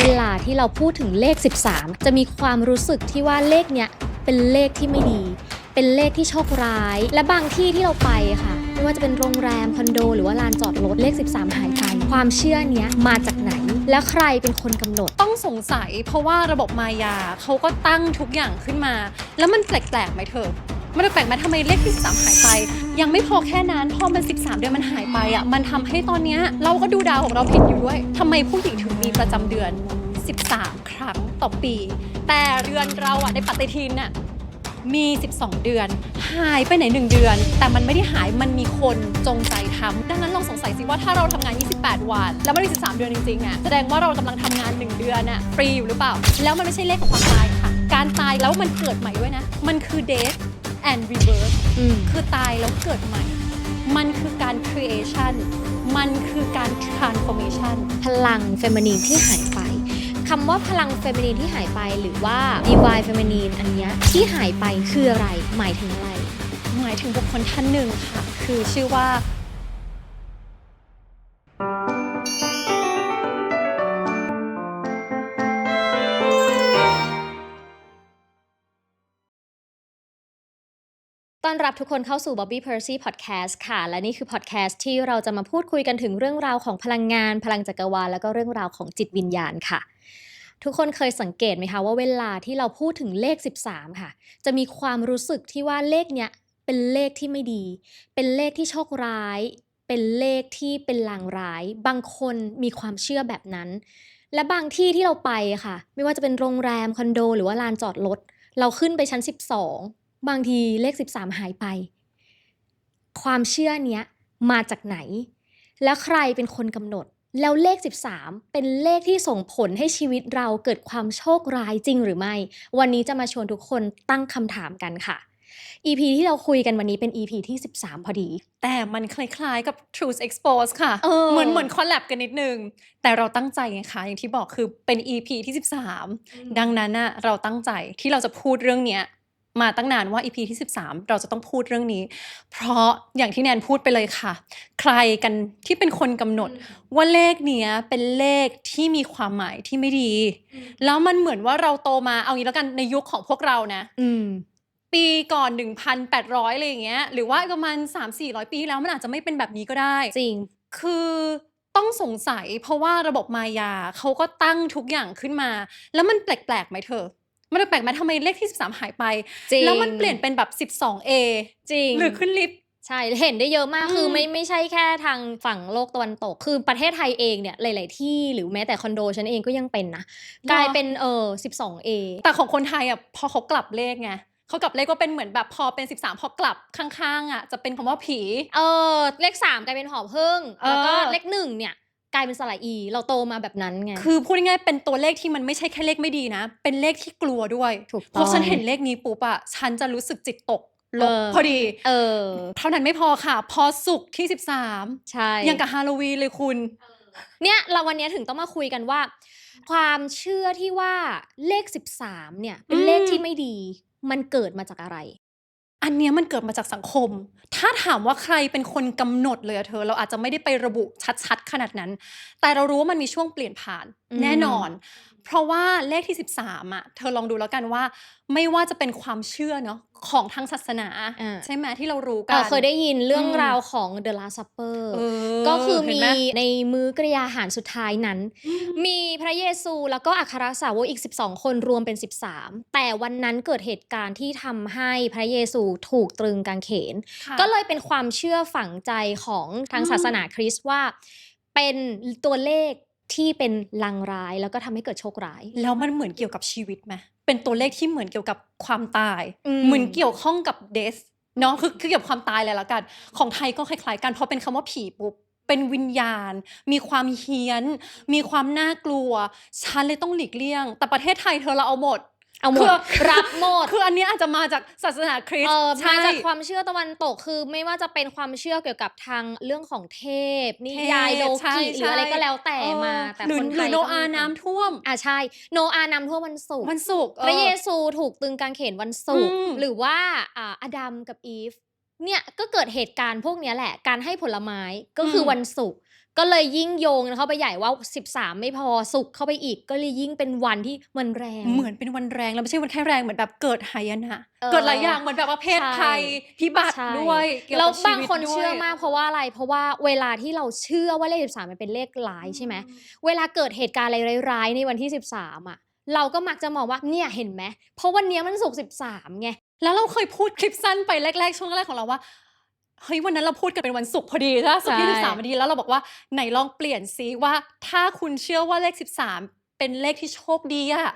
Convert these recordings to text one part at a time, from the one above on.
เวลาที่เราพูดถึงเลข13จะมีความรู้สึกที่ว่าเลขเนี้ยเป็นเลขที่ไม่ดีเป็นเลขที่โชคร้ายและบางที่ที่เราไปค่ะไม่ว่าจะเป็นโรงแรมคอนโดหรือว่าลานจอดรถเลข13หายไปความเชื่อเนี้ยมาจากไหนและใครเป็นคนกำหนดต้องสงสัยเพราะว่าระบบมายาเขาก็ตั้งทุกอย่างขึ้นมาแล้วมันแปลกๆไหมเธอมันแปลกไหมทำไมเลขที่13หายไปยังไม่พอแค่นั้นพอมัน13เดือนมันหายไปอ่ะมันทำให้ตอนเนี้ยเราก็ดูดาวของเราผิดอยู่ด้วยทำไมผู้หญิงถึงมีประจำเดือน13ครั้งต่อปีแต่เดือนเราอ่ะในปฏิทินน่ะมี12เดือนหายไปไหน1เดือนแต่มันไม่ได้หายมันมีคนจงใจทำดังนั้นลองสงสัยสิว่าถ้าเราทำงาน28วันแล้วมันมี13เดือนจริงๆอ่ะแสดงว่าเรากำลังทำงาน1เดือนน่ะฟรีอยู่หรือเปล่าแล้วมันไม่ใช่เลขของความตายค่ะการตายแล้วมันเกิดใหม่ด้วยนะมันคือ death and rebirth คือตายแล้วเกิดใหม่มันคือการ creation มันคือการ transformation พลังเฟมินีนที่หายไปคำว่าพลังเฟมินีนที่หายไปหรือว่า divine feminine อันเนี้ยที่หายไปคืออะไรหมายถึงอะไรหมายถึงบุคคลท่านหนึ่งค่ะคือชื่อว่าต้อนรับทุกคนเข้าสู่ Bobby Percy Podcast ค่ะและนี่คือ Podcast ที่เราจะมาพูดคุยกันถึงเรื่องราวของพลังงานพลังจักรวาลแล้วก็เรื่องราวของจิตวิญญาณค่ะทุกคนเคยสังเกตไหมคะว่าเวลาที่เราพูดถึงเลข13ค่ะจะมีความรู้สึกที่ว่าเลขเนี้ยเป็นเลขที่ไม่ดีเป็นเลขที่โชคร้ายเป็นเลขที่เป็นลางร้ายบางคนมีความเชื่อแบบนั้นและบางที่ที่เราไปค่ะไม่ว่าจะเป็นโรงแรมคอนโดหรือว่าลานจอดรถเราขึ้นไปชั้น12บางทีเลข13หายไปความเชื่อเนี้ยมาจากไหนแล้วใครเป็นคนกำหนดแล้วเลข13เป็นเลขที่ส่งผลให้ชีวิตเราเกิดความโชคร้ายจริงหรือไม่วันนี้จะมาชวนทุกคนตั้งคำถามกันค่ะ EP ที่เราคุยกันวันนี้เป็น EP ที่13พอดีแต่มันคล้ายๆกับ Truth Expose ค่ะเหมือนคอลแลบกันนิดนึงแต่เราตั้งใจไงคะอย่างที่บอกคือเป็น EP ที่13ดังนั้นน่ะเราตั้งใจที่เราจะพูดเรื่องเนี้ยมาตั้งนานว่า EP ที่13เราจะต้องพูดเรื่องนี้เพราะอย่างที่แนนพูดไปเลยค่ะใครกันที่เป็นคนกำหนดว่าเลขเนี้ยเป็นเลขที่มีความหมายที่ไม่ดีแล้วมันเหมือนว่าเราโตมาเอางี้แล้วกันในยุคของพวกเรานะปีก่อน 1,800 อะไรอย่างเงี้ยหรือว่าประมาณ 300-400 ปีที่แล้วมันอาจจะไม่เป็นแบบนี้ก็ได้จริงคือต้องสงสัยเพราะว่าระบบมายาเขาก็ตั้งทุกอย่างขึ้นมาแล้วมันแปลกๆไหมเธอมันแปลกไหมทำไมเลขที่13หายไปแล้วมันเปลี่ยนเป็นแบบ 12A จริงหรือขึ้นลิฟต์ใช่เห็นได้เยอะมากคือไม่ใช่แค่ทางฝั่งโลกตะวันตกคือประเทศไทยเองเนี่ยหลายๆที่หรือแม้แต่คอนโดฉันเองก็ยังเป็นนะกลายเป็น12A แต่ของคนไทยอ่ะพอเขากลับเลขไงเขากลับเลขก็เป็นเหมือนแบบพอเป็น13พอกลับข้างๆอ่ะจะเป็นคำว่าผีเลข3กลายเป็นหอผึ้งแล้วก็เลข1เนี่ยกลายเป็นสระอีเราโตมาแบบนั้นไงคือพูดง่ายๆเป็นตัวเลขที่มันไม่ใช่แค่เลขไม่ดีนะเป็นเลขที่กลัวด้วยถูกต้องเพราะฉันเห็นเลขนี้ปุ๊บอะฉันจะรู้สึกจิตตกลบพอดีเท่านั้นไม่พอค่ะพอศุกร์ที่13ใช่ยังกับฮาโลวีนเลยคุณเนี่ยเราวันนี้ถึงต้องมาคุยกันว่าความเชื่อที่ว่าเลข13เนี่ยเป็นเลขที่ไม่ดีมันเกิดมาจากอะไรอันเนี้ยมันเกิดมาจากสังคมถ้าถามว่าใครเป็นคนกำหนดเลยอะเธอเราอาจจะไม่ได้ไประบุชัดๆขนาดนั้นแต่เรารู้ว่ามันมีช่วงเปลี่ยนผ่านแน่นอนเพราะว่าเลขที่13อะเธอลองดูแล้วกันว่าไม่ว่าจะเป็นความเชื่อเนาะของทางศาสนาใช่ไหมที่เรารู้กันเคยได้ยินเรื่องราวของ The Last Supper ก็คือมีในมื้อกริยาอาหารสุดท้ายนั้นมีพระเยซูแล้วก็อัครสาวกอีก12คนรวมเป็น13แต่วันนั้นเกิดเหตุการณ์ที่ทำให้พระเยซูถูกตรึงกางเขนก็เลยเป็นความเชื่อฝังใจของทางศาสนาคริสต์ว่าเป็นตัวเลขที่เป็นลางร้ายแล้วก็ทำให้เกิดโชคร้ายแล้วมันเหมือนเกี่ยวกับชีวิตไหมเป็นตัวเลขที่เหมือนเกี่ยวกับความตายเหมือนเกี่ยวข้องกับเดสเนาะคือเกี่ยวกับความตายเลยละกันของไทยก็คล้ายๆกันพอเป็นคำว่าผีปุ๊บเป็นวิญญาณมีความเฮี้ยนมีความน่ากลัวฉันเลยต้องหลีกเลี่ยงแต่ประเทศไทยเธอเราเอาหมดรับหมดคืออันนี้อาจจะมาจากศาสนาคริสต์มาจากความเชื่อตะวันตกคือไม่ว่าจะเป็นความเชื่อเกี่ยวกับทางเรื่องของเทพนิยายโลกิหรืออะไรก็แล้วแต่มาแต่คนไทยโนอาน้ำท่วมใช่โนอาน้ำท่วมวันศุกร์พระเยซูถูกตึงกางเขนวันศุกร์หรือว่าอาดัมกับอีฟเนี่ยก็เกิดเหตุการณ์พวกนี้แหละการให้ผลไม้ก็คือวันศุกร์ ก็เลยยิ่งโยงเข้าไปใหญ่ว่า13ไม่พอศุกร์เข้าไปอีกก็เลยยิ่งเป็นวันที่มันแรง เหมือนเป็นวันแรงแล้วไม่ใช่วันแค่แรงเหมือนแบบเกิดหายนะ เออ เกิดหลายอย่างเหมือนแบบว่าเพศภัย ใช่ พิบัติ ใช่ ด้วยเกี่ยว แล้ว กับชี บาง วิต คน ด้ว เชื่อย มากเพราะว่าอะไร เพราะว่าเวลาที่เราเชื่อว่าเลข13มันเป็นเลขร้ายใช่ไหมเวลาเกิดเหตุการณ์อะไรร้ายๆในวันที่13อะเราก็มักจะมองว่าเนี่ยเห็นไหมเพราะวันเนี้ยมันศุกร์13ไง แล้วเราเคยพูดคลิปสั้นไปแรกๆช่วงแรกของเราว่าเฮ้ยวันนั้นเราพูดกันเป็นวันศุกร์พอดีใช่ไหมศุกร์ที่ ใช่ 13พอดีแล้วเราบอกว่าไหนลองเปลี่ยนซิว่าถ้าคุณเชื่อว่าเลข13เป็นเลขที่โชคดีอะ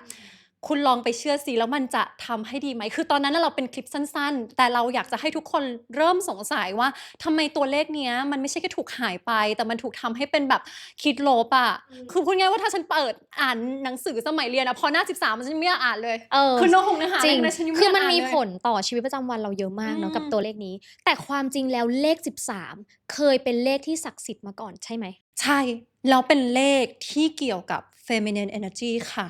คุณลองไปเชื่อซิแล้วมันจะทำให้ดีไหมคือตอนนั้นน่ะเราเป็นคลิปสั้นๆ แต่เราอยากจะให้ทุกคนเริ่มสงสัยว่าทำไมตัวเลขเนี้ยมันไม่ใช่แค่ถูกหายไป แต่มันถูกทำให้เป็นแบบคิดลบอะคือพูดง่ายๆว่าถ้าฉันเปิดอ่านหนังสือสมัยเรียนอะพอหน้า13มันฉันไม่อยากอ่านเลย เออ คือเนื้อหงเนื้อหา จริง ในนั้นฉันยัง คือ ไยาก มันมี อ่าเลย ผลต่อชีวิตประจำวันเราเยอะมากเนาะ อืม กับตัวเลขนี้ แต่ความจริงแล้วเลข13เคยเป็นเลขที่ศักดิ์สิทธิ์มาก่อนใช่ไหม ใช่แล้วเป็นเลขที่เกี่ยวกับ feminine energy ค่ะ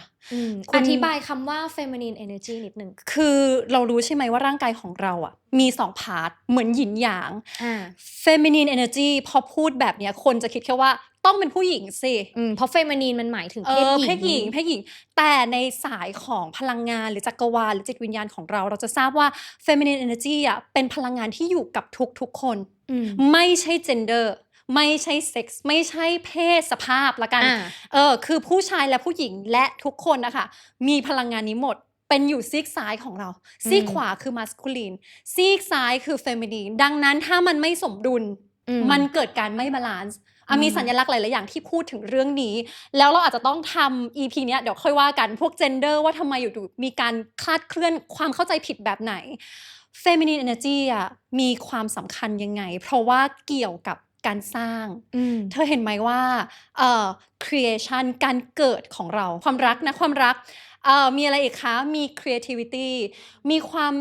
คุ อ ณ ธิบายคำว่า feminine energy นิดนึง คือเรารู้ใช่ไหมว่าร่างกายของเราอ่ะมี2พาร์ทเหมือนหยินหยาง อ่า feminine energy พอพูดแบบเนี้ยคนจะคิดแค่ว่าต้องเป็นผู้หญิงสิ เพราะ feminine มันหมายถึงเพศหญิง เพศหญิงแต่ในสายของพลังงานหรือจักรวาลหรือจิตวิญญาณของเราจะทราบว่า feminine energy อ่ะเป็นพลังงานที่อยู่กับทุกๆคน อืม ไม่ใช่ gender ไม่ใช่เซ็กส์ไม่ใช่เพศสภาพละกัน คือผู้ชายและผู้หญิงและทุกคนนะคะมีพลังงานนี้หมดเป็นอยู่ซีกซ้ายของเราซีกขวาคือ masculine ซีกซ้ายคือ feminine ดังนั้นถ้ามันไม่สมดุล มันเกิดการไม่บาลานซ์มีสัญลักษณ์หลายๆอย่างที่พูดถึงเรื่องนี้ แล้วเราอาจจะต้องทำ EP เนี้ยเดี๋ยวค่อยว่ากันพวก gender ว่าทำไมอยู่ๆมีการคลาดเคลื่อนความเข้าใจผิดแบบไหน feminine energy อ่ะมีความสำคัญยังไง เพราะว่าเกี่ยวกับการสร้าง เธอเห็นไหมว่าcreation การเกิดของเราความรักมีอะไรอีกคะมี creativity มีความ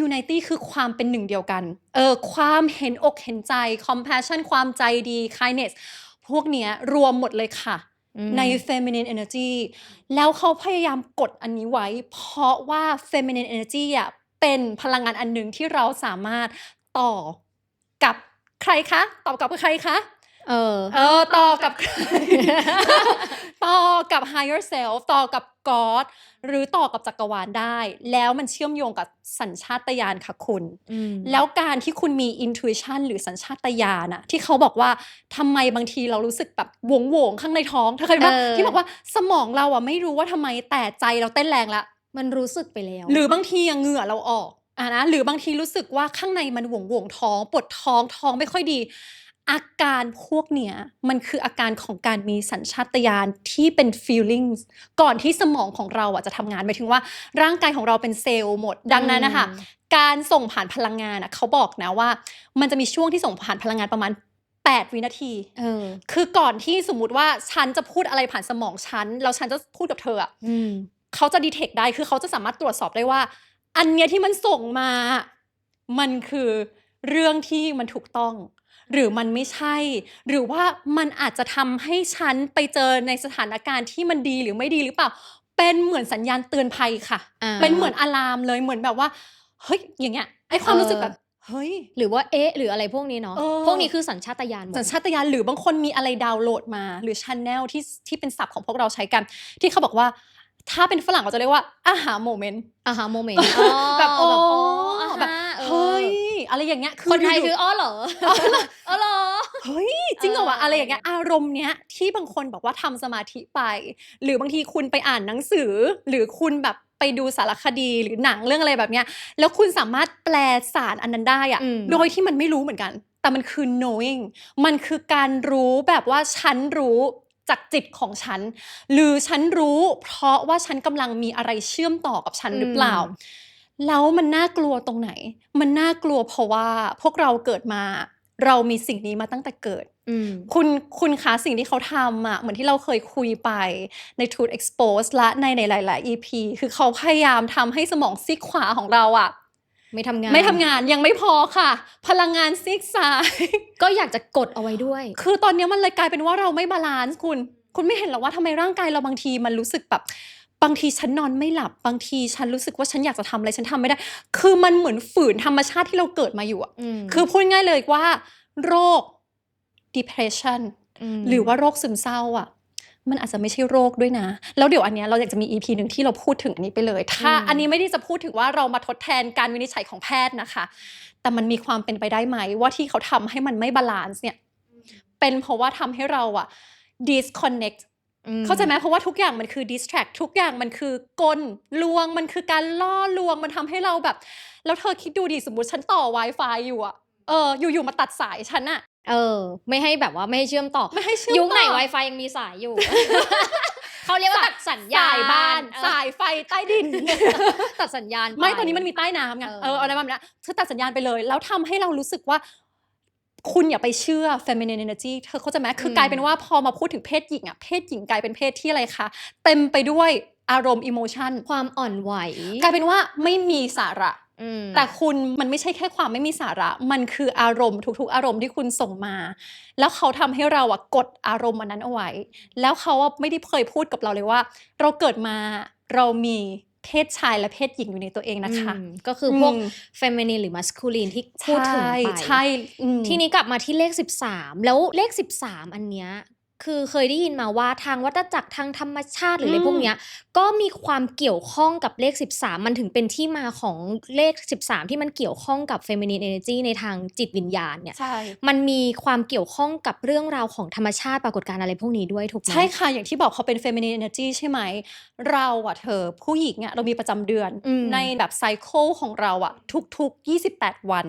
unity คือความเป็นหนึ่งเดียวกันความเห็นอกเห็นใจ compassion ความใจดี kindness พวกเนี้ยรวมหมดเลยค่ะ ใน feminine energy แล้วเขาพยายามกดอันนี้ไว้ เพราะว่า feminine energy อ่ะเป็นพลังงานอันหนึ่งที่เราสามารถต่อกับใครคะต่อกับใครคะต่อกับใคร ต่อกับ higher self ต่อกับ God หรือต่อกับจักรวาลได้ แล้วมันเชื่อมโยงกับสัญชาตญาณค่ะคุณ แล้วการที่คุณมี intuition หรือสัญชาตญาณอะที่เขาบอกว่าทำไมบางทีเรารู้สึกแบบโหวงๆข้างในท้องเธอเคยไหมที่บอกว่าสมองเราอะไม่รู้ว่าทำไมแต่ใจเราเต้นแรงละ มันรู้สึกไปแล้ว หรือบางทีเหงื่อเราออกนะหรือบางทีรู้สึกว่าข้างในมันโหวงท้องปวดท้องไม่ค่อยดี อาการพวกเนี้ยมันคืออาการของการมีสัญชาตญาณที่เป็น feelings ก่อนที่สมองของเราอ่ะจะทำงานหมายถึงว่าร่างกายของเราเป็นเซลล์หมดดังนั้นนะคะการส่งผ่านพลังงานเขาบอกนะว่ามันจะมีช่วงที่ส่งผ่านพลังงานประมาณ8 วินาทีคือก่อนที่สมมุติว่าฉันจะพูดอะไรผ่านสมองฉันแล้วฉันจะพูดกับเธอเขาจะดีเทคได้คือเขาจะสามารถตรวจสอบได้ว่าอันเนี้ยที่มันส่งมามันคือเรื่องที่มันถูกต้องหรือมันไม่ใช่หรือว่ามันอาจจะทำให้ฉันไปเจอในสถานการณ์ที่มันดีหรือไม่ดีหรือเปล่าเป็นเหมือนสัญญาณเตือนภัยค่ะเป็นเหมือนอะลามเลยเหมือนแบบว่าเฮ้ยอย่างเงี้ยไอ้ความรู้สึกแบบเฮ้ยหรือว่าหรืออะไรพวกนี้เนาะพวกนี้คือสัญชาตญาณสัญชาตญาณหรือบางคนมีอะไรดาวน์โหลดมาหรือ channel ที่เป็นศัพท์ของพวกเราใช้กันที่เขาบอกว่าถ้าเป็นฝรั่งเราจะเรียกว่าอาหาโมเมนต์แบบแบบเฮ้ยอะไรอย่างเงี้ยคนไทยคือเหรอเฮ้ยจริงเหรอวะอะไรอย่างเงี้ยอารมณ์เนี้ยที่บางคนบอกว่าทำสมาธิไปหรือบางทีคุณไปอ่านหนังสือหรือคุณแบบไปดูสารคดีหรือหนังเรื่องอะไรแบบเนี้ยแล้วคุณสามารถแปลสารอันนั้นได้อะโดยที่มันไม่รู้เหมือนกันแต่มันคือ knowing มันคือการรู้แบบว่าฉันรู้จากจิตของฉันหรือฉันรู้เพราะว่าฉันกำลังมีอะไรเชื่อมต่อกับฉันหรือเปล่าแล้วมันน่ากลัวตรงไหนมันน่ากลัวเพราะว่าพวกเราเกิดมาเรามีสิ่งนี้มาตั้งแต่เกิดคุณคะสิ่งที่เขาทำเหมือนที่เราเคยคุยไปใน Truth Expose และในหลายๆ EP คือเขาพยายามทำให้สมองซีกขวาของเราไม่ทำงานยังไม่พอค่ะพลังงานซีกซ้ายก็อยากจะกดเอาไว้ด้วยคือตอนนี้มันเลยกลายเป็นว่าเราไม่บาลานซ์คุณไม่เห็นหรอว่าทำไมร่างกายเราบางทีมันรู้สึกแบบบางทีฉันนอนไม่หลับบางทีฉันรู้สึกว่าฉันอยากจะทำอะไรฉันทำไม่ได้คือมันเหมือนฝืนธรรมชาติที่เราเกิดมาอยู่คือพูดง่ายเลยว่าโรค depression หรือว่าโรคซึมเศร้าอ่ะมันอาจจะไม่ใช่โรคด้วยนะแล้วเดี๋ยวอันเนี้ยเราอยากจะมี EP หนึ่งที่เราพูดถึงอันนี้ไปเลยถ้าอันนี้ไม่ได้จะพูดถึงว่าเรามาทดแทนการวินิจฉัยของแพทย์นะคะแต่มันมีความเป็นไปได้ไหมว่าที่เขาทำให้มันไม่บาลานซ์เนี่ยเป็นเพราะว่าทำให้เราอะ disconnect เข้าใจไหมเพราะว่าทุกอย่างมันคือ distract ทุกอย่างมันคือกลลวงมันคือการล่อลวงมันทำให้เราแบบแล้วเธอคิดดูดิสมมติฉันต่อ Wi-Fi อยู่อะอยู่ๆมาตัดสายฉันอะไม่ให้แบบว่าไม่ให้เชื่อมต่อไม่ให้เชื่อมต่อยุคไหน Wi-Fi ยังมีสายอยู่ เขาเรียกว่าตัดสัญญาณสายบ้านสายไฟใต้ดิน ตัดสัญญาณไม่ตอนนี้มันมีใต้น้ำไงอะไรแบบนี้เธอตัดสัญญาณไปเลยแล้วทำให้เรารู้สึกว่าคุณอย่าไปเชื่อ feminine energy เธอเข้าใจไหมคือกลายเป็นว่าพอมาพูดถึงเพศหญิงอะเพศหญิงกลายเป็นเพศที่อะไรคะเต็มไปด้วยอารมณ์ emotion ความอ่อนไหวกลายเป็นว่าไม่มีสาระแต่คุณมันไม่ใช่แค่ความไม่มีสาระมันคืออารมณ์ทุกๆอารมณ์ที่คุณส่งมาแล้วเขาทำให้เรากดอารมณ์นั้นเอาไว้แล้วเขาไม่ได้เคยพูดกับเราเลยว่าเราเกิดมาเรามีเพศชายและเพศหญิงอยู่ในตัวเองนะคะก็คือพวก feminine หรือ masculine ที่พูดถึงไปใช่ทีนี้กลับมาที่เลข13แล้วเลข13อันเนี้ยคือเคยได้ยินมาว่าทางวัฏจักรทางธรรมชาติหรืออะไรพวกเนี้ยก็มีความเกี่ยวข้องกับเลข13มันถึงเป็นที่มาของเลข13ที่มันเกี่ยวข้องกับ feminine energy ในทางจิตวิญญาณเนี่ยมันมีความเกี่ยวข้องกับเรื่องราวของธรรมชาติปรากฏการณ์อะไรพวกนี้ด้วยถูกไหมใช่ค่ะอย่างที่บอกเขาเป็น feminine energy ใช่ไหมเราเธอผู้หญิงเรามีประจำเดือนในแบบไซเคิลของเราทุกๆ28วัน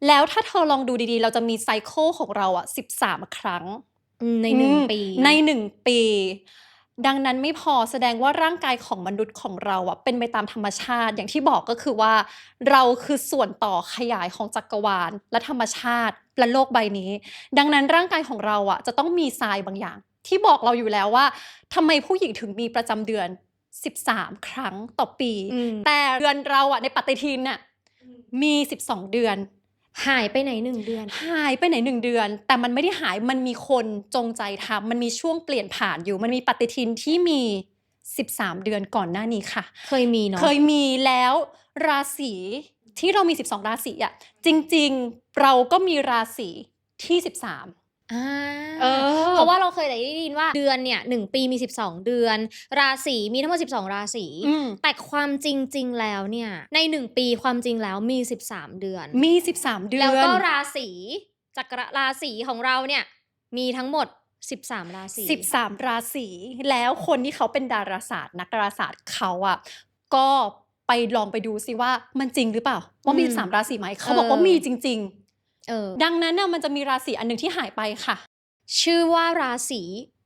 แล้วถ้าเธอลองดูดีๆเราจะมีไซเคิลของเรา13ครั้งใน1 ปีใน1 ปีดังนั้นไม่พอแสดงว่าร่างกายของมนุษย์ของเราเป็นไปตามธรรมชาติอย่างที่บอกก็คือว่าเราคือส่วนต่อขยายของจักรวาลและธรรมชาติและโลกใบนี้ดังนั้นร่างกายของเราจะต้องมีทรายบางอย่างที่บอกเราอยู่แล้วว่าทำไมผู้หญิงถึงมีประจำเดือน13ครั้งต่อปีแต่เดือนเราในปฏิทินมี12เดือนหายไปไหน1 เดือนหายไปไหน1 เดือนแต่มันไม่ได้หายมันมีคนจงใจทำมันมีช่วงเปลี่ยนผ่านอยู่มันมีปฏิทินที่มี13เดือนก่อนหน้านี้ค่ะเคยมีเนาะเคยมีแล้วราศีที่เรามี12ราศีจริงๆเราก็มีราศีที่13เพราะว่าเราเคยได้ยินว่าเดือนเนี่ย1 ปีมี12เดือนราศีมีทั้งหมด12ราศีแต่ความจริงๆแล้วเนี่ยใน1 ปีความจริงแล้วมี13เดือนมี13เดือนแล้วก็ราศีจักรราศีของเราเนี่ยมีทั้งหมด13ราศี13ราศีแล้วคนที่เขาเป็นดาราศาสตร์นักดาราศาสตร์เขาก็ไปลองไปดูซิว่ามันจริงหรือเปล่าว่ามี13ราศีไหมเขาบอกว่ามีจริงๆดังนั้นมันจะมีราศีอันนึงที่หายไปค่ะชื่อว่าราศี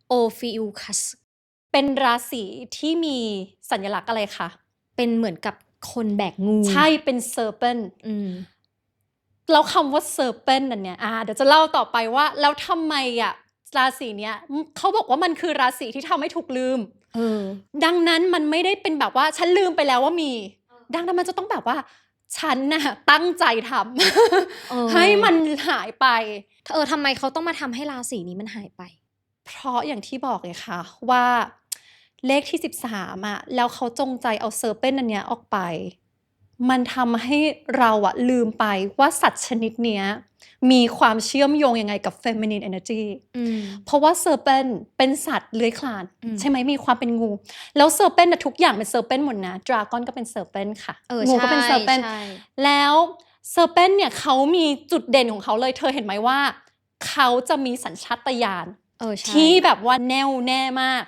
โอฟิอุคัสเป็นราศีที่มีสัญลักษณ์อะไรคะเป็นเหมือนกับคนแบกงูใช่เป็นเซอร์เพนแล้วคำว่าเซอร์เพนนั่นเนี่ยเดี๋ยวจะเล่าต่อไปว่าแล้วทำไมราศีเนี้ยเขาบอกว่ามันคือราศีที่ทำให้ถูกลืมดังนั้นมันไม่ได้เป็นแบบว่าฉันลืมไปแล้วว่ามีดังนั้นมันจะต้องแบบว่าฉันตั้งใจทำให้มันหายไปทำไมเขาต้องมาทำให้ราศีนี้มันหายไปเพราะอย่างที่บอกเลยค่ะว่าเลขที่13แล้วเขาจงใจเอาเซอร์เพนอันเนี้ยออกไปมันทำให้เราลืมไปว่าสัตว์ชนิดเนี้ยมีความเชื่อมโยงยังไงกับ feminine energy เพราะว่าเซอร์เพนเป็นสัตว์เลื้อยคลานใช่ไหมมีความเป็นงูแล้วเซอร์เพนทุกอย่างเป็นเซอร์เพนหมดนะดราก้อนก็เป็นเซอร์เพนค่ะงูก็เป็นเซอร์เพนแล้วเซอร์เพนเนี่ยเขามีจุดเด่นของเขาเลยเธอเห็นไหมว่าเขาจะมีสัญชาตญาณที่แบบว่าแน่วแน่มาก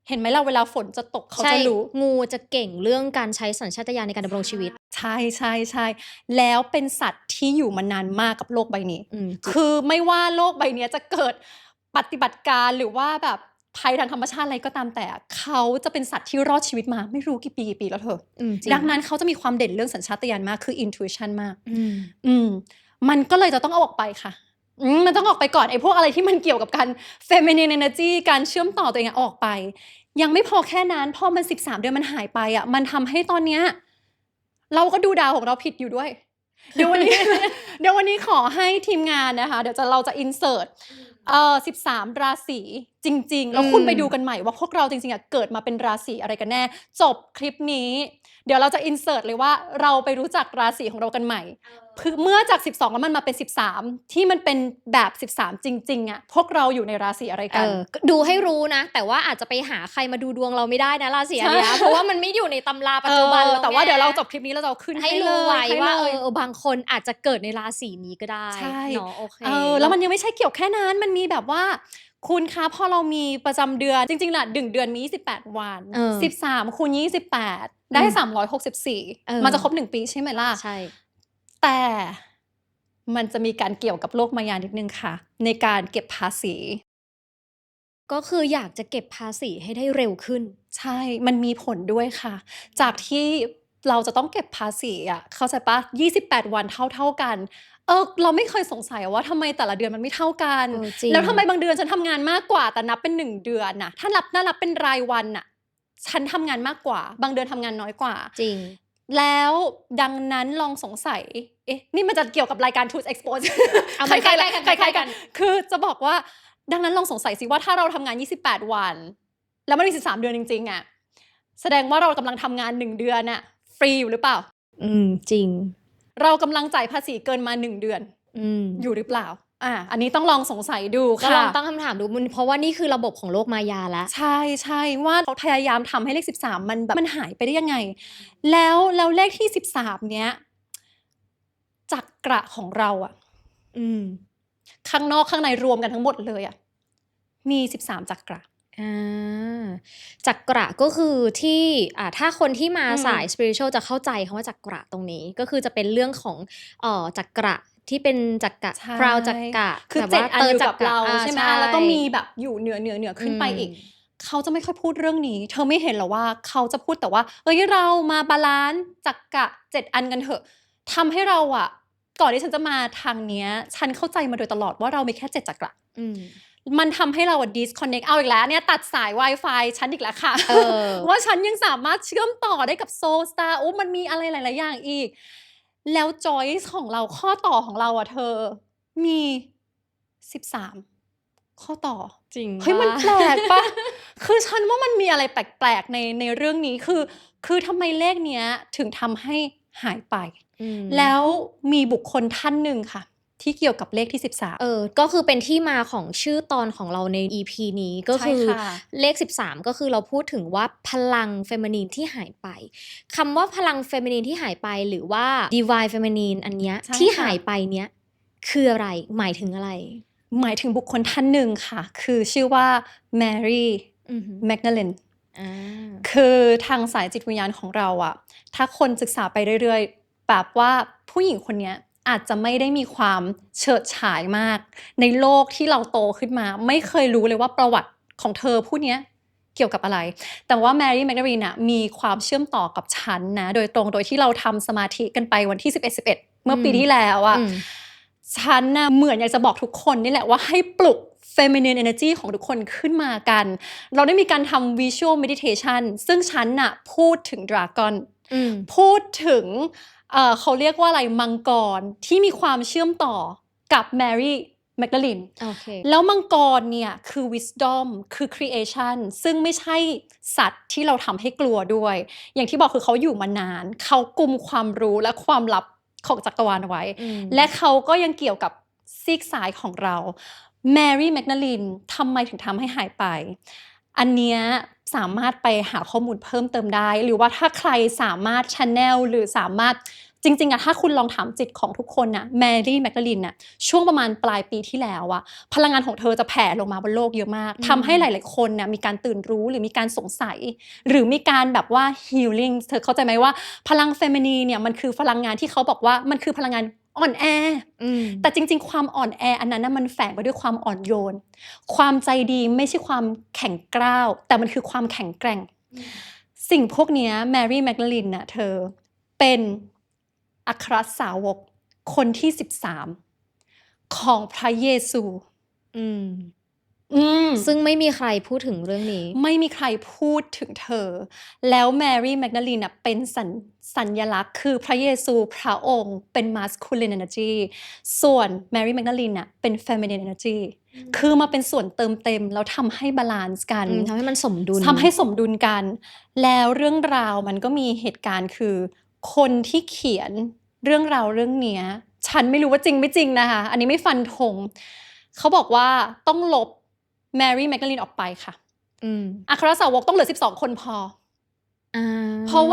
เห็นไหมล่ะเวลาฝนจะตกเขาจะรู้งูจะเก่งเรื่องการใช้สัญชาตญาณในการดำรงชีวิตใช่ใช่ใช่แล้วเป็นสัตว์ที่อยู่มานานมากกับโลกใบนี้คือไม่ว่าโลกใบนี้จะเกิดปฏิบัติการหรือว่าแบบภัยทางธรรมชาติอะไรก็ตามแต่เขาจะเป็นสัตว์ที่รอดชีวิตมาไม่รู้กี่ปีแล้วเธอดังนั้นเขาจะมีความเด่นเรื่องสัญชาตญาณมากคือ intuition มากมันก็เลยจะต้องเอาออกไปค่ะมันต้องออกไปก่อนไอ้พวกอะไรที่มันเกี่ยวกับการ feminine energy การเชื่อมต่อตัวเองออกไปยังไม่พอแค่นั้นพอมัน13เดือนมันหายไปมันทำให้ตอนเนี้ยเราก็ดูดาวของเราผิดอยู่ด้วยเดี๋ยววันนี้ขอให้ทีมงานนะคะเดี๋ยวเราจะ insert13ราศีจ จริงๆแล้วคุณไปดูกันใหม่ว่าพวกเราจริงๆเกิดมาเป็นราศีอะไรกันแน่จบคลิปนี้เดี๋ยวเราจะอินเสิร์ตเลยว่าเราไปรู้จักราศีของเรากันใหม่เมื่อจาก12แล้วมันมาเป็น13ที่มันเป็นแบบ13จริงๆพวกเราอยู่ในราศีอะไรกัน ดูให้รู้นะแต่ว่าอาจจะไปหาใครมาดูดวงเราไม่ได้นะราศีอันเนี้ยเพราะว่ามันไม่อยู่ในตำราปัจจุบันแล้วแต่ว่าเดี๋ยวเราจบคลิปนี้เราจะขึ้นให้รู้ไว้ว่าบางคนอาจจะเกิดในราศีนี้ก็ได้เนาะโอเคแล้วมันยังไม่ใช่เกี่ยวแค่นั้นมันมีแบบว่าคุณคะพอเรามีประจำเดือนจริงๆล่ะ1เดือนมี28วัน13คูณ28ได้364มันจะครบ1ปีใช่ไหมล่ะใช่แต่มันจะมีการเกี่ยวกับโลกมายานิดนึงค่ะในการเก็บภาษีก็คืออยากจะเก็บภาษีให้ได้เร็วขึ้นใช่มันมีผลด้วยค่ะจากที่เราจะต้องเก็บภาษีเข้าใจปะ28วันเท่ากันเราไม่เคยสงสัยว่าทำไมแต่ละเดือนมันไม่เท่ากันแล้วทำไมบางเดือนฉันทำงานมากกว่าแต่นับเป็น1เดือนน่ะถ้านับเป็นรายวันน่ะฉันทำงานมากกว่าบางเดือนทำงานน้อยกว่าจริงแล้วดังนั้นลองสงสัยนี่มันจะเกี่ยวกับรายการ Truth Expose คล้ายๆกันคือจะบอกว่าดังนั้นลองสงสัยสิว่าถ้าเราทำงาน28วันแล้วมันมี13เดือนจริงๆแสดงว่าเรากำลังทำงาน1เดือนฟรีอยู่หรือเปล่าจริงเรากำลังจ่ายภาษีเกินมา1เดือนอยู่หรือเปล่าอันนี้ต้องลองสงสัยดูค่ะก็ลองตั้งคำถามดูเพราะว่านี่คือระบบของโลกมายาแล้วใช่ว่าเขาพยายามทำให้เลข13มันแบบมันหายไปได้ยังไงแล้วเลขที่13เนี้ยจักระของเราข้างนอกข้างในรวมกันทั้งหมดเลยมี13จักระจักระก็คือที่ถ้าคนที่มาสาย spiritual จะเข้าใจคำว่าจักระตรงนี้ก็คือจะเป็นเรื่องของจักระที่เป็นจักระพราวจักระคือ7อันอยู่กับเราใช่ไหมแล้วก็มีแบบอยู่เหนือขึ้นไปอีกเขาจะไม่ค่อยพูดเรื่องนี้เธอไม่เห็นหรอว่าเขาจะพูดแต่ว่าเรามาบาลานซ์จักระ7อันกันเถอะทำให้เราก่อนที่ฉันจะมาทางเนี้ยฉันเข้าใจมาโดยตลอดว่าเรามีแค่7จักระมันทำให้เราdisconnect เอาอีกแล้วเนี่ยตัดสาย Wi-Fi ฉันอีกแล้วค่ะว่าฉันยังสามารถเชื่อมต่อได้กับ Soul Star มันมีอะไรหลายๆอย่างอีกแล้ว Choice ของเราข้อต่อของเราเธอมี13ข้อต่อจริงมันแปลกปะ คือฉันว่ามันมีอะไรแปลกๆในเรื่องนี้คือทำไมเลขเนี้ยถึงทำให้หายไปแล้วมีบุคคลท่านหนึ่งค่ะที่เกี่ยวกับเลขที่13ก็คือเป็นที่มาของชื่อตอนของเราใน EP นี้ก็คือเลข13ก็คือเราพูดถึงว่าพลังเฟมินีนที่หายไปคำว่าพลังเฟมินีนที่หายไปหรือว่า divine feminine อันเนี้ยที่หายไปเนี้ยคืออะไรหมายถึงอะไรหมายถึงบุคคลท่านหนึ่งค่ะคือชื่อว่า Mary Magdalene คือทางสายจิตวิญญาณของเราถ้าคนศึกษาไปเรื่อยๆแบบว่าผู้หญิงคนนี้อาจจะไม่ได้มีความเฉิดฉายมากในโลกที่เราโตขึ้นมาไม่เคยรู้เลยว่าประวัติของเธอผู้นี้เกี่ยวกับอะไรแต่ว่าแมรี่แมกดาลีนมีความเชื่อมต่อกับฉันนะโดยตรงโดยที่เราทำสมาธิกันไปวันที่11เมื่อปีที่แล้วฉันเหมือนอยากจะบอกทุกคนนี่แหละว่าให้ปลุก feminine energy ของทุกคนขึ้นมากันเราได้มีการทำ visual meditation ซึ่งฉันพูดถึง dragon พูดถึงเขาเรียกว่าอะไรมังกรที่มีความเชื่อมต่อกับแมรี่แมกดาลีนแล้วมังกรเนี่ยคือ wisdom คือ creation ซึ่งไม่ใช่สัตว์ที่เราทำให้กลัวด้วยอย่างที่บอกคือเขาอยู่มานานเขากุมความรู้และความลับของจักรวาลเอาไว้และเขาก็ยังเกี่ยวกับซีกซ้ายของเราแมรี่แมกดาลีนทำไมถึงทำให้หายไปอันเนี้ยสามารถไปหาข้อมูลเพิ่มเติมได้หรือว่าถ้าใครสามารถ channel หรือสามารถจริงๆถ้าคุณลองถามจิตของทุกคนแมรี่แมกดาลีนช่วงประมาณปลายปีที่แล้วพลังงานของเธอจะแผ่ลงมาบนโลกเยอะมากทำให้หลายๆคนมีการตื่นรู้หรือมีการสงสัยหรือมีการแบบว่า healing เธอเข้าใจไหมว่าพลังเฟมินีนเนี่ยมันคือพลังงานที่เขาบอกว่ามันคือพลังงานอ่อนแอแต่จริงๆความอ่อนแออันนั้นมันแฝงไปด้วยความอ่อนโยนความใจดีไม่ใช่ความแข็งกร้าวแต่มันคือความแข็งแกร่งสิ่งพวกนี้แมรี่แมกดาลีนเธอเป็นอัครสาวกคนที่13ของพระเยซู ซึ่งไม่มีใครพูดถึงเรื่องนี้ไม่มีใครพูดถึงเธอแล้วแมรี่แมกดาลีนน่ะเป็นสัญลักษณ์คือพระเยซูพระองค์เป็น masculine energy ส่วนแมรี่แมกดาลีนน่ะเป็น feminine energy คือมาเป็นส่วนเติมเต็มแล้วทำให้บาลานซ์กันทำให้มันสมดุลทำให้สมดุลกัน แล้วเรื่องราวมันก็มีเหตุการณ์คือคนที่เขียนเรื่องราวเรื่องเนี้ยฉันไม่รู้ว่าจริงไม่จริงนะคะอันนี้ไม่ฟันธงเขาบอกว่าต้องลบแมรี่แมกดาลีนออกไปค่ะอัครสาวกต้องเหลือ12คนพอเพราะ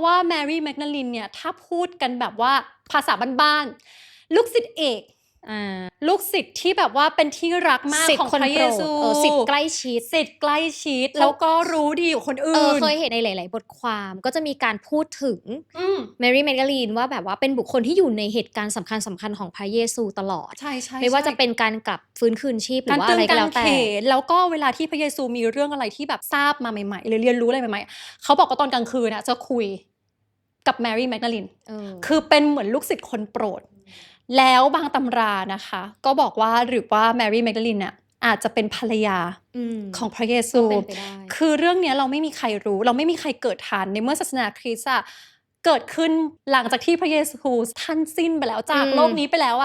ว่าแมรี่แมกดาลีนเนี่ยถ้าพูดกันแบบว่าภาษาบ้านๆลูกศิษย์เอกลูกศิษย์ที่แบบว่าเป็นที่รักมากของพระเยซูศิษย์ใกล้ชิดแล้วก็รู้ดีกว่าคนอื่นเคยเห็นในหลายๆบทความก็จะมีการพูดถึงแมรี่แมกดาลีนว่าแบบว่าเป็นบุคคลที่อยู่ในเหตุการณ์สำคัญของพระเยซูตลอดใช่ไม่ว่าจะเป็นการกลับฟื้นคืนชีพหรือว่าอะไรก็แล้วแต่แล้วก็เวลาที่พระเยซูมีเรื่องอะไรที่แบบทราบมาใหม่ๆหรือเรียนรู้อะไรใหม่ๆเขาบอกว่าตอนกลางคืนจะคุยกับแมรี่แมกดาลีนคือเป็นเหมือนลูกศิษย์คนโปรดแล้วบางตำรานะคะก็บอกว่าหรือว่าแมรี่แมกดาลีนอาจจะเป็นภรรยาของพระเยซูคือเรื่องนี้เราไม่มีใครรู้เราไม่มีใครเกิดทันในเมื่อศาสนาคริสต์เกิดขึ้นหลังจากที่พระเยซูท่านสิ้นไปแล้วจากโลกนี้ไปแล้ว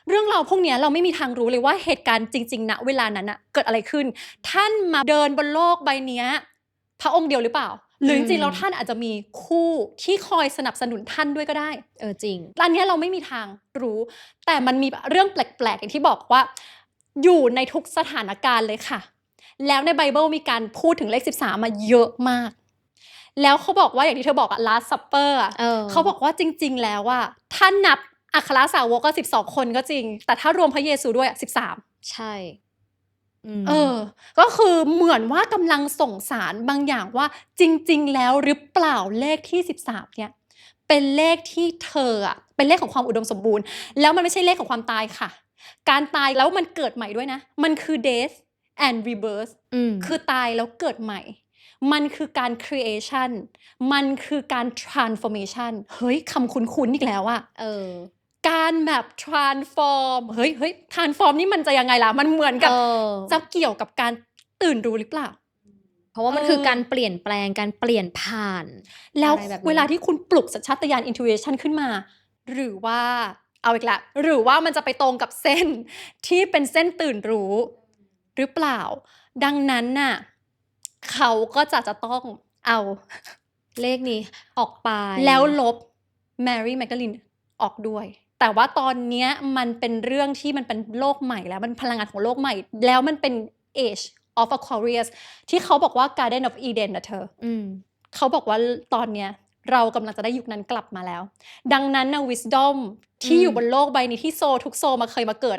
เรื่องราวพวกนี้เราไม่มีทางรู้เลยว่าเหตุการณ์จริงๆณเวลานั้นเกิดอะไรขึ้นท่านมาเดินบนโลกใบนี้พระองค์เดียวหรือเปล่าหรือจริงๆแล้วท่านอาจจะมีคู่ที่คอยสนับสนุนท่านด้วยก็ได้จริงอันนี้เราไม่มีทางรู้แต่มันมีเรื่องแปลกๆอย่างที่บอกว่าอยู่ในทุกสถานการณ์เลยค่ะแล้วในไบเบิลมีการพูดถึงเลข13มาเยอะมากแล้วเขาบอกว่าอย่างที่เธอบอกLast Supper เขาบอกว่าจริงๆแล้วท่านนับอัครสาวกก็12คนก็จริงแต่ถ้ารวมพระเยซูด้วย13ใช่ก็คือเหมือนว่ากำลังส่งสารบางอย่างว่าจริงๆแล้วหรือเปล่าเลขที่13เนี่ยเป็นเลขที่เธอเป็นเลขของความอุดมสมบูรณ์แล้วมันไม่ใช่เลขของความตายค่ะการตายแล้วมันเกิดใหม่ด้วยนะมันคือ death and rebirth คือตายแล้วเกิดใหม่มันคือการ creation มันคือการ transformation เฮ้ยคำคุ้นๆอีกแล้วการแบบ transform เฮ้ย transform นี่มันจะยังไงล่ะมันเหมือนกับจะเกี่ยวกับการตื่นรู้หรือเปล่าเพราะว่ามันคือการเปลี่ยนแปลงการเปลี่ยนผ่านแล้วเวลาที่คุณปลุกสัญชาตญาณ intuition ขึ้นมาหรือว่าเอาอีกละหรือว่ามันจะไปตรงกับเส้นที่เป็นเส้นตื่นรู้หรือเปล่าดังนั้นเขาก็จะต้องเอาเลขนี้ออกไปแล้วลบแมรี่แมกดาลีนออกด้วยแต่ว่าตอนนี้มันเป็นเรื่องที่มันเป็นโลกใหม่แล้วมันพลังงานของโลกใหม่แล้วมันเป็น Age of Aquarius ที่เขาบอกว่า Garden of Eden เธอเขาบอกว่าตอนเนี้ยเรากำลังจะได้ยุคนั้นกลับมาแล้วดังนั้นWisdom ที่อยู่บนโลกใบนี้ที่โซทุกโซเคยมาเกิด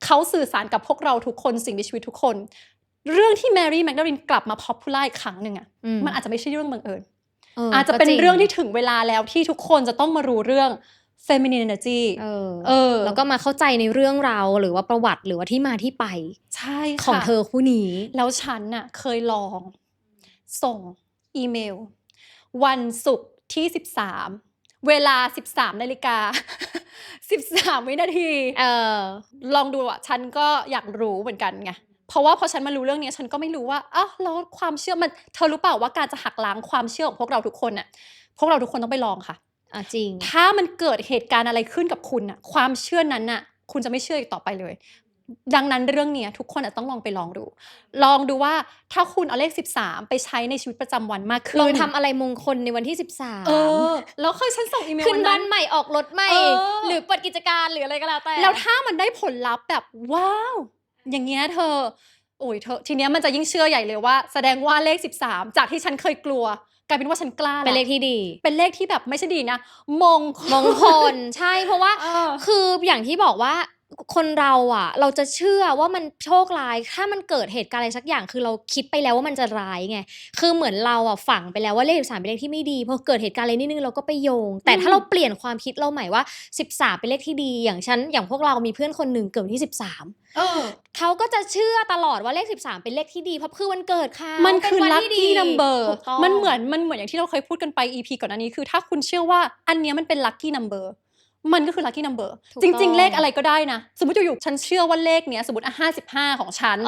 เขาสื่อสารกับพวกเราทุกคนสิ่งมีชีวิตทุกคนเรื่องที่แมรี่แมกดาลีนกลับมา popular อีกครั้งหนึ่งมันอาจจะไม่ใช่เรื่องบังเอิญอาจจะเป็นเรื่องที่ถึงเวลาแล้วที่ทุกคนจะต้องมารู้เรื่องfeminine energy แล้วก็มาเข้าใจในเรื่องราวหรือว่าประวัติหรือว่าที่มาที่ไปใช่ของเธอคู่นี้แล้วฉันเคยลองส่งอีเมลวันศุกร์ที่13เวลา 13:13 วินาทีลองดูฉันก็อยากรู้เหมือนกันไงเพราะว่าพอฉันมารู้เรื่องนี้ฉันก็ไม่รู้ว่าแล้วความเชื่อมันเธอรู้เปล่าว่าการจะหักล้างความเชื่อของพวกเราทุกคนพวกเราทุกคนต้องไปลองค่ะจริงถ้ามันเกิดเหตุการณ์อะไรขึ้นกับคุณความเชื่อนั้นคุณจะไม่เชื่ออีกต่อไปเลยดังนั้นเรื่องนี้ทุกคนต้องลองไปลองดูว่าถ้าคุณเอาเลข13ไปใช้ในชีวิตประจำวันมากขึ้นลองทำอะไรมงคลในวันที่13แล้วฉันส่งอีเมลขึ้นบ้านใหม่ออกรถใหม่หรือเปิดกิจการหรืออะไรก็แล้วแต่แล้วถ้ามันได้ผลลัพธ์แบบว้าวอย่างเงี้ยเธอโอ้ยเธอทีเนี้ยมันจะยิ่งเชื่อใหญ่เลยว่าแสดงว่าเลข13จากที่ฉันเคยกลัวกลายเป็นว่าฉันกล้าเป็นเลขที่ดีเป็นเลขที่แบบไม่ใช่ดีนะมงคลใช่เพราะว่าคืออย่างที่บอกว่าคนเราเราจะเชื่อว่ามันโชคร้ายถ้ามันเกิดเหตุการณ์อะไรสักอย่างคือเราคิดไปแล้วว่ามันจะร้ายไงคือเหมือนเราฝังไปแล้วว่าเลข13เป็นเลขที่ไม่ดีพอเกิดเหตุการณ์อะไรนิดนึงเราก็ไปโยงแต่ถ้าเราเปลี่ยนความคิดเราใหม่ว่า13เป็นเลขที่ดีอย่างพวกเรามีเพื่อนคนนึงเกิดวันที่13เขาก็จะเชื่อตลอดว่าเลข13เป็นเลขที่ดีเพราะคือวันเกิดเขามันคือ lucky number มันเหมือนอย่างที่เราเคยพูดกันไป EP ก่อนอันนี้คือถ้าคุณเชื่อว่าอันนี้มันเป็น lucky number มันก็คือ lucky number ถูก จ ต้ ริง อ ๆ เลขอะไรก็ได้นะ สมมุติอยู่ๆฉันเชื่อว่าเลขเนี้ยสมมุติ55ของฉัน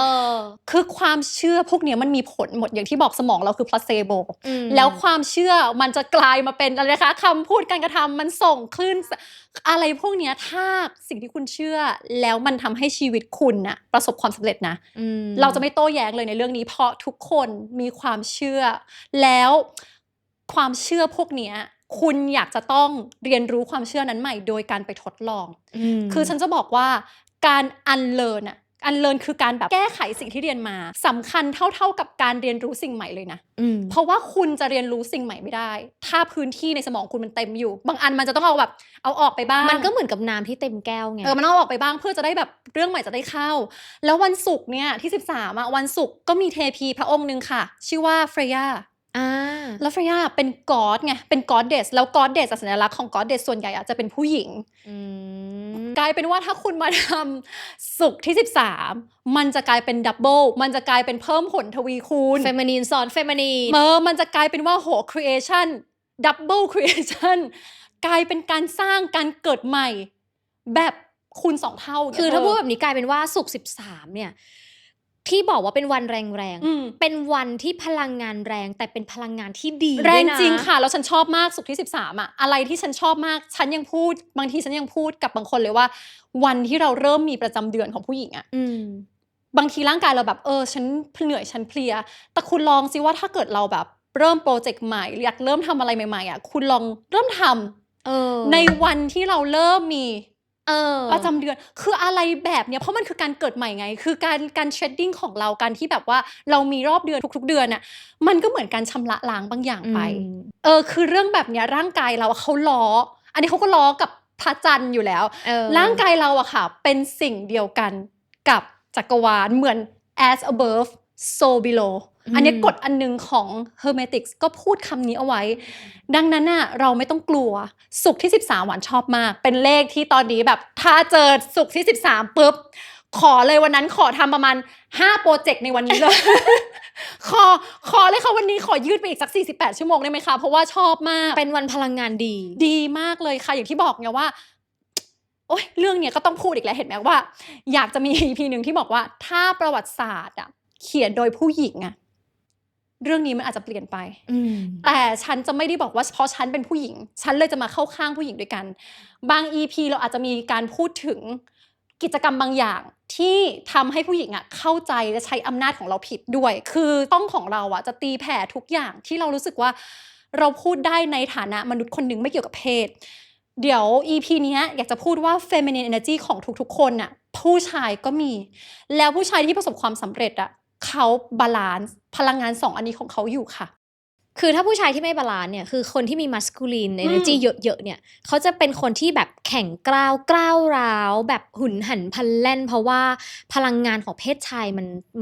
คือความเชื่อพวกเนี้ยมันมีผลหมดอย่างที่บอกสมองเราคือ placebo อืม แล้วความเชื่อมันจะกลายมาเป็นอะไรนะคะคำพูดการกระทำมันส่งคลื่นอะไรพวกเนี้ยถ้าสิ่งที่คุณเชื่อแล้วมันทำให้ชีวิตคุณน่ะประสบความสำเร็จนะ อืม เราจะไม่โต้แย้งเลยในเรื่องนี้เพราะทุกคนมีความเชื่อ แล้วความเชื่อพวกเนี้ยคุณอยากจะต้องเรียนรู้ความเชื่อนั้นใหม่โดยการไปทดลอง คือฉันจะบอกว่าการ unlearn อะ unlearn คือการแบบแก้ไขสิ่งที่เรียนมาสำคัญเท่ากับการเรียนรู้สิ่งใหม่เลยนะ เพราะว่าคุณจะเรียนรู้สิ่งใหม่ไม่ได้ ถ้าพื้นที่ในสมองคุณมันเต็มอยู่ บางอันมันจะต้องเอาออกไปบ้าง มันก็เหมือนกับน้ำที่เต็มแก้วไง มันต้องเอาออกไปบ้างเพื่อจะได้แบบเรื่องใหม่จะได้เข้า แล้ววันศุกร์เนี่ยที่13อะวันศุกร์ก็มีเทพีพระองค์หนึ่งค่ะ ชื่อว่าเฟรย่า แล้วเฟรย่าเป็น god ไงเป็น goddess แล้ว goddess สัญลักษณ์ของ goddess ส่วนใหญ่อะจะเป็นผู้หญิง กลายเป็นว่าถ้าคุณมาทำศุกร์ที่13มันจะกลายเป็นดับเบิลมันจะกลายเป็นเพิ่มผลทวีคูณ feminine สอน feminine มันจะกลายเป็นว่าโห creation double creation กลายเป็นการสร้างการเกิดใหม่แบบคูณ2 เท่า คือถ้าพูดแบบนี้กลายเป็นว่าศุกร์13เนี่ยที่บอกว่าเป็นวันแรงๆเป็นวันที่พลังงานแรงแต่เป็นพลังงานที่ดี แรง ด้วยนะ จริงค่ะแล้วฉันชอบมากศุกร์ที่13อะอะไรที่ฉันชอบมากฉันยังพูดบางทีฉันยังพูดกับบางคนเลยว่าวันที่เราเริ่มมีประจำเดือนของผู้หญิงอะบางทีร่างกายเราแบบฉันเหนื่อยฉันเพลียแต่คุณลองสิว่าถ้าเกิดเราแบบเริ่มโปรเจกต์ใหม่อยากเริ่มทำอะไรใหม่ๆอะคุณลองเริ่มทำในวันที่เราเริ่มมีประจำเดือนคืออะไรแบบเนี้ยเพราะมันคือการเกิดใหม่ไงคือการเทรดดิ้งของเราการที่แบบว่าเรามีรอบเดือนทุกๆเดือนน่ะมันก็เหมือนการชำระล้างบางอย่างไปคือเรื่องแบบเนี้ยร่างกายเราเขาล้ออันนี้เขาก็ล้อกับพระจันทร์อยู่แล้วร่างกายเราอะค่ะเป็นสิ่งเดียวกันกับจักรวาลเหมือน as above so below อันนี้กฎอันนึงของ Hermetics ก็พูดคำนี้เอาไว้ดังนั้นน่ะเราไม่ต้องกลัวศุกร์ที่13หวานชอบมากเป็นเลขที่ตอนนี้แบบถ้าเจอศุกร์ที่13ปุ๊บขอเลยวันนั้นขอทำประมาณ5โปรเจกต์ในวันนี้เลย ขอเลยค่ะวันนี้ขอยืดไปอีกสัก48ชั่วโมงได้ไหมคะเพราะว่าชอบมากเป็นวันพลังงานดีมากเลยค่ะอย่างที่บอกไงว่าโอ๊ยเรื่องเนี้ยก็ต้องพูดอีกแล้วเห็นไหมว่าอยากจะมี EP นึงที่บอกว่าถ้าประวัติศาสตร์อะเขียนโดยผู้หญิงอะเรื่องนี้มันอาจจะเปลี่ยนไปแต่ฉันจะไม่ได้บอกว่าเพราะฉันเป็นผู้หญิงฉันเลยจะมาเข้าข้างผู้หญิงด้วยกันบาง EP เราอาจจะมีการพูดถึงกิจกรรมบางอย่างที่ทำให้ผู้หญิงอะเข้าใจและใช้อำนาจของเราผิดด้วยคือต้องของเราอะจะตีแผ่ทุกอย่างที่เรารู้สึกว่าเราพูดได้ในฐานะมนุษย์คนหนึ่งไม่เกี่ยวกับเพศเดี๋ยว EP เนี้ยอยากจะพูดว่า feminine energy ของทุกๆคนน่ะผู้ชายก็มีแล้วผู้ชายที่ประสบความสำเร็จอะเขาบาลานซ์พลังงาน2อันนี้ของเขาอยู่ค่ะคือถ้าผู้ชายที่ไม่บาลานซ์เนี่ยคือคนที่มี masculine energy เยอะๆเนี่ยเขาจะเป็นคนที่แบบแข็งกร้าวร้าวแบบหุนหันพลันแล่นเพราะว่าพลังงานของเพศชาย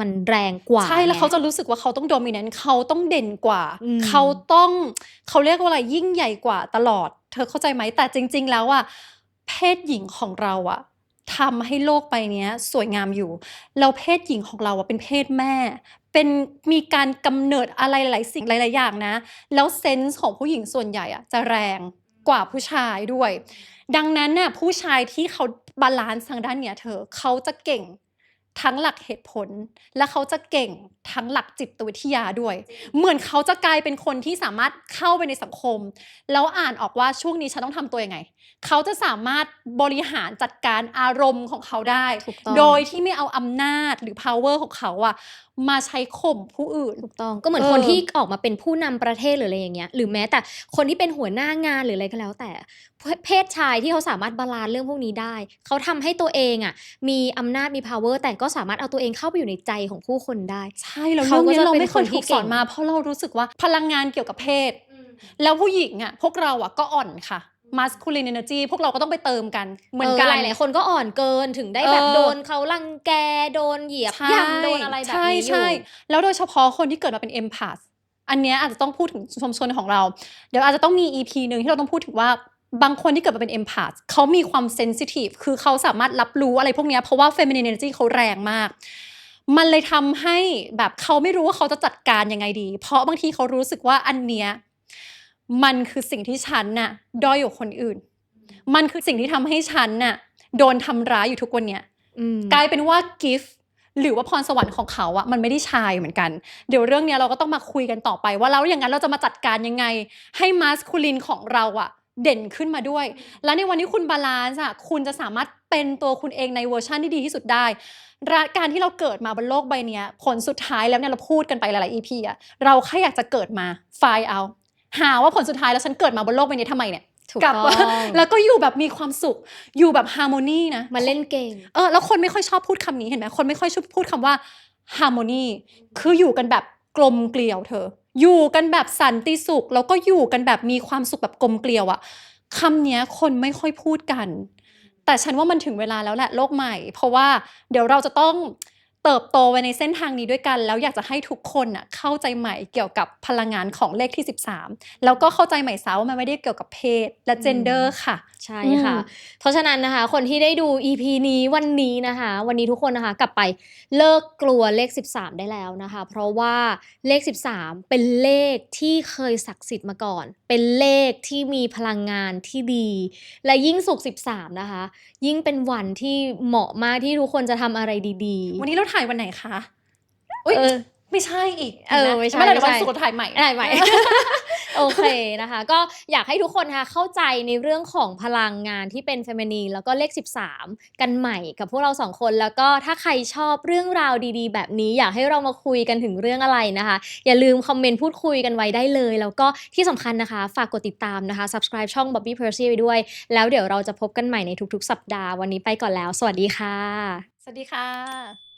มันแรงกว่าใช่แล้วเขาจะรู้สึกว่าเขาต้อง dominant เขาต้องเด่นกว่าเขาเรียกว่าอะไรยิ่งใหญ่กว่าตลอดเธอเข้าใจไหมแต่จริงๆแล้วอะเพศหญิงของเราอะทำให้โลกใบนี้สวยงามอยู่แล้วเพศหญิงของเราอะเป็นเพศแม่เป็นมีการกำเนิดอะไรหลายสิ่งหลายๆอย่างนะแล้วเซนส์ของผู้หญิงส่วนใหญ่อะจะแรงกว่าผู้ชายด้วยดังนั้นน่ะผู้ชายที่เขาบาลานซ์ทางด้านเนี้ยเขาจะเก่งทั้งหลักเหตุผลและเขาจะเก่งทั้งหลักจิตวิทยาด้วยเหมือนเขาจะกลายเป็นคนที่สามารถเข้าไปในสังคมแล้วอ่านออกว่าช่วงนี้ฉันต้องทำตัวยังไงเขาจะสามารถบริหารจัดการอารมณ์ของเขาได้โดยที่ไม่เอาอำนาจหรือ power ของเขาอะมาใช้ข่มผู้อื่นถูกต้องก็เหมือนคนที่ออกมาเป็นผู้นำประเทศหรืออะไรอย่างเงี้ยหรือแม้แต่คนที่เป็นหัวหน้างานหรืออะไรก็แล้วแต่เพศชายที่เขาสามารถบาลานซ์เรื่องพวกนี้ได้เขาทำให้ตัวเองอะมีอำนาจมี power แต่ก็สามารถเอาตัวเองเข้าไปอยู่ในใจของผู้คนได้ใช่แล้วเรื่องนี้เราไม่เคยถูกสอนมาเพราะเรารู้สึกว่าพลังงานเกี่ยวกับเพศแล้วผู้หญิงอะพวกเราอะก็อ่อนค่ะmasculine energy พวกเราก็ต้องไปเติมกันเหมือนกันหลายๆคนก็อ่อนเกินถึงได้แบบโดนเขารังแกโดนเหยียบย่ำโดนอะไรแบบนี้อยู่ใช่แล้วโดยเฉพาะคนที่เกิดมาเป็น empath อันเนี้ยอาจจะต้องพูดถึงชุมชนของเราเดี๋ยวอาจจะต้องมี EP นึงที่เราต้องพูดถึงว่าบางคนที่เกิดมาเป็น empath เขามีความ sensitive คือเขาสามารถรับรู้อะไรพวกเนี้ยเพราะว่า feminine energy เขาแรงมากมันเลยทำให้แบบเขาไม่รู้ว่าเขาจะจัดการยังไงดีเพราะบางทีเขารู้สึกว่าอันเนี้ยมันคือสิ่งที่ฉันน่ะด้อยกว่าคนอื่น มันคือสิ่งที่ทำให้ฉันน่ะโดนทำร้ายอยู่ทุกวันเนี้ย ม กลายเป็นว่ากิฟต์หรือว่าพรสวรรค์ของเขาอะมันไม่ได้ชายเหมือนกันเดี๋ยวเรื่องเนี้ยเราก็ต้องมาคุยกันต่อไปว่าแล้วอย่างนั้นเราจะมาจัดการยังไงให้มาสคูลินของเราอะเด่นขึ้นมาด้วยแล้วในวันที่คุณบาลานซ์อะคุณจะสามารถเป็นตัวคุณเองในเวอร์ชันที่ดีที่สุดได้การที่เราเกิดมาบนโลกใบเนี้ยผลสุดท้ายแล้วเนี่ยเราพูดกันไปหลายๆ EP อะเราแค่อยากจะเกิดมาไฟล์เอาหาว่าผลสุดท้ายแล้วฉันเกิดมาบนโลกใบนี้ทำไมเนี่ย ถูก กลับ ต้ มา อง แล้วก็อยู่แบบมีความสุขอยู่แบบฮาร์โมนีนะ มาเล่นเกม แล้วคนไม่ค่อยชอบพูดคำนี้เห็นไหมคนไม่ค่อยชอบพูดคำว่าฮาร์โมนีคืออยู่กันแบบกลมเกลียวเธออยู่กันแบบสันติสุขแล้วก็อยู่กันแบบมีความสุขแบบกลมเกลียวอะคำเนี้ยคนไม่ค่อยพูดกัน แต่ฉันว่ามันถึงเวลาแล้วแหละโลกใหม่ เพราะว่าเดี๋ยวเราจะต้องเติบโตไปในเส้นทางนี้ด้วยกันแล้วอยากจะให้ทุกคนน่ะเข้าใจใหม่เกี่ยวกับพลังงานของเลขที่13แล้วก็เข้าใจใหม่ซะว่ามันไม่ได้เกี่ยวกับเพศและเจนเดอร์ค่ะ ใช่ค่ะ เพราะฉะนั้นนะคะ คนที่ได้ดู EP นี้วันนี้นะคะ วันนี้ทุกคนนะคะ กลับไปเลิกกลัวเลข13ได้แล้วนะคะ เพราะว่าเลข13เป็นเลขที่เคยศักดิ์สิทธิ์มาก่อน เป็นเลขที่มีพลังงานที่ดี และยิ่งศุกร์13นะคะ ยิ่งเป็นวันที่เหมาะมากที่ทุกคนจะทำอะไรดีๆ วันนี้เราถ่ายวันไหนคะอุ๊ย เออ ไม่ใช่อีก ไม่ใช่ ไม่เป็นไรเดี๋ยว ไม่ วัน ใช่ ศุกร์ถ่ายใหม่ อะไรใหม่ โอเคนะคะ ก็อยากให้ทุกคนค่ะเข้าใจในเรื่องของพลังงานที่เป็นเฟมินีนแล้วก็เลข13กันใหม่กับพวกเราสองคนแล้วก็ถ้าใครชอบเรื่องราวดีๆ แบบนี้อยากให้เรามาคุยกันถึงเรื่องอะไรนะคะ อย่าลืมคอมเมนต์พูดคุยกันไว้ได้เลย แล้วก็ที่สำคัญนะคะ ฝากกดติดตามนะคะ subscribe ช่อง Bobby Percy ไปด้วย แล้วเดี๋ยวเราจะพบกันใหม่ในทุกๆ สัปดาห์วันนี้ไปก่อนแล้ว สวัสดีค่ะ สวัสดีค่ะ